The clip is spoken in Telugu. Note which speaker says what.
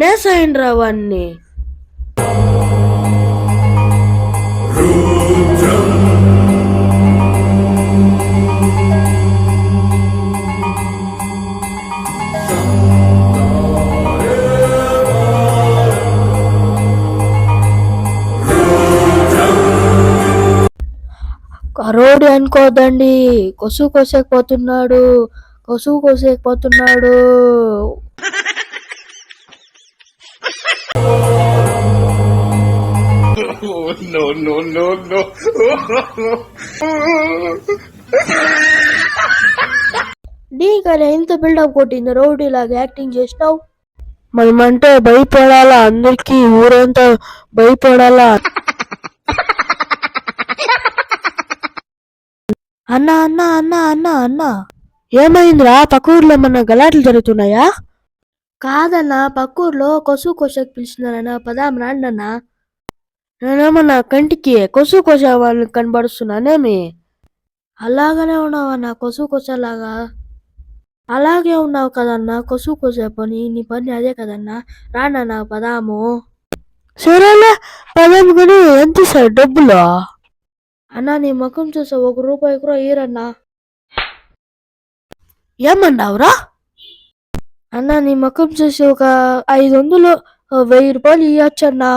Speaker 1: తినేసాయండి అవన్నీ. కరోడి అనుకోదండి, కొసువు కోసేకపోతున్నాడు. నీకనే ఇంత బిల్డప్ కొట్టింది, రౌడీ లాగా యాక్టింగ్ చేసినావు. మనమంటే భయపడాలా, అందరికి ఊరంతా భయపడాలా. అన్నా అన్నా అన్నా అన్నా అన్నా ఏమైందిరా? పక్క ఊర్లో ఏమన్నా గలాట్లు జరుగుతున్నాయా? కాదన్నా, పక్క ఊర్లో కొసువు కోసకు పిలిచినారన్నా, పదాం రాండన్నా. నేనేమన్నా కంటికి కొసువు కోసే వాళ్ళని కనబడుస్తున్నానేమి? అలాగనే ఉన్నావన్నా, కొసువు కోసేలాగా. అలాగే ఉన్నావు కదన్నా, కొసువు కోసే పని నీ పని అదే కదన్నా. రానన్నా పదాము. సరేలే పదాము, కానీ ఎంత సార్ డబ్బులు? అన్నా నీ ముఖం చూసా, ₹1 కూడా ఇయ్యరన్నా. ఏమన్నావురా? అన్నా నీ ముఖం చూసి ఒక 500, ₹1000 ఇవ్వచ్చన్నా.